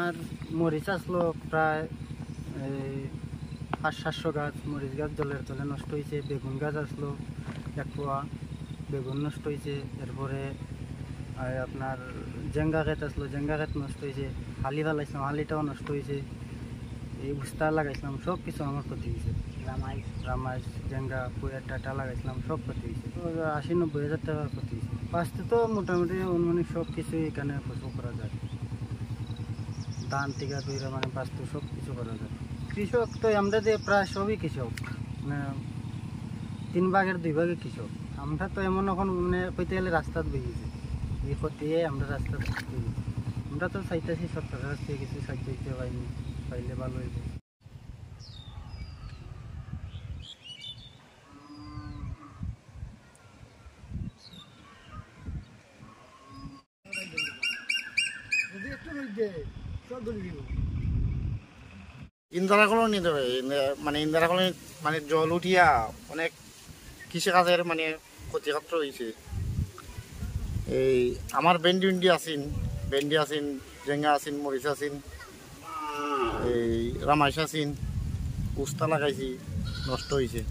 আর মরিচ আসলো প্রায় 500-700 গাছ, মরিচ গাছ জলের তলে নষ্ট হয়েছে। বেগুন গাছ আসলো 1 পোয়া, বেগুন নষ্ট হয়েছে। এরপরে আপনার জেঙ্গা ক্ষেত আসলো, জেঙ্গা ক্ষেত নষ্ট হয়েছে। হালি ফেলাইছিলাম, হালিটাও নষ্ট হয়েছে। এই উস্তা লাগাইছিলাম, সব কিছু আমার ক্ষতি হয়েছে। রামাইশ জেঙ্গা পুয়ের ডাটা লাগাইছিলাম, সব ক্ষতি হয়েছে। 80-90 হাজার টাকার ক্ষতি হয়েছে। বাঁচতে তো মোটামুটি অনুমানিক সব কিছুই এখানে ফসল করা যায়। ধান থেকে তৈরি মানে বাস্তু সব কিছু করা যায়। কৃষক তো আমরা যে প্রায় সবই কৃষক, মানে 3 ভাগের 2 ভাগে কৃষক। আমরা তো এমন এখন মানে কইতে গেলে রাস্তাত বেরিয়েছে, এই করতে আমরা রাস্তা বেরিয়েছি। আমরা তো চাইতেছি সরকারের কাছ থেকে কিছু সাহায্য দিতে পাইনি, পাইলে ভালো হইবে। ইন্দিরা কলোনি দেবে মানে ইন্দিরা কলোনি মানে জল উঠিয়া অনেক কৃষিকাজের মানে ক্ষতিগ্রস্ত হয়েছে। এই আমার ভেন্ডি আসিন জেঙ্গা আসিন, মরিচ আসিন, এই রামাইশ আসিন, উস্তা লাগাইছি, নষ্ট হয়েছে,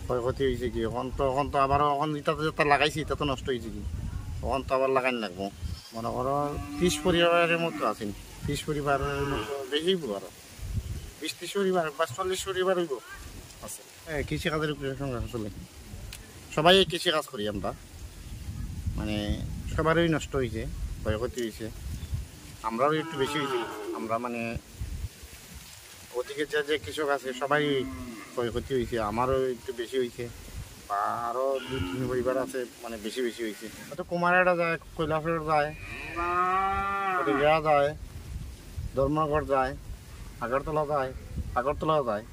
ক্ষয়ক্ষতি হয়েছে। কি এখন তো আবার এখন যেটা লাগাইছি এটা তো নষ্ট হয়েছে। কি এখন তো আবার লাগাই লাগবো। মনে করো 30 পরিবারের মতো আছেন, 30 পরিবারের মতো বেশি আরো 20-30 পরিবার বা 40 পরিবার হইব আছে। হ্যাঁ, কৃষিকাজের উপরে সংগ্রাম চলে। সবাই কৃষিকাজ করি আমরা, মানে সবারই নষ্ট হয়েছে, ক্ষয়ক্ষতি হয়েছে। আমরাও একটু বেশি হয়েছি। আমরা মানে ওদিকে যে কৃষক আছে সবাই ক্ষয়ক্ষতি হয়েছে, আমারও একটু বেশি হয়েছে। বা আরও 2-3 পরিবার আছে মানে বেশি হয়েছে। হয়তো কুমারহাটা যায়, কৈলাসহর যায়, ফটিকরা যায়, ধর্মনগর যায়, আগরতলা যায়,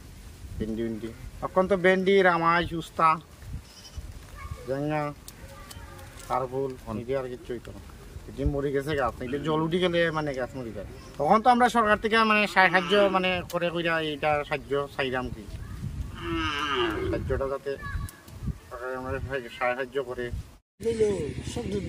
ভেন্ডি এখন তো ভেন্ডি, রামাইশ, উস্তা, জেঙ্গা, কারফুল অনেকে আর কিছু হইতো না। এটি মরে গেছে গাছ, এটা জল উঠে গেলে মানে গাছ মরে যায়। তখন তো আমরা সরকার থেকে মানে সাহায্য মানে করে কইরা এইটা সাহায্য চাইলাম। কি সাহায্যটা যাতে সরকার আমরা সাহায্য করে সব দুধ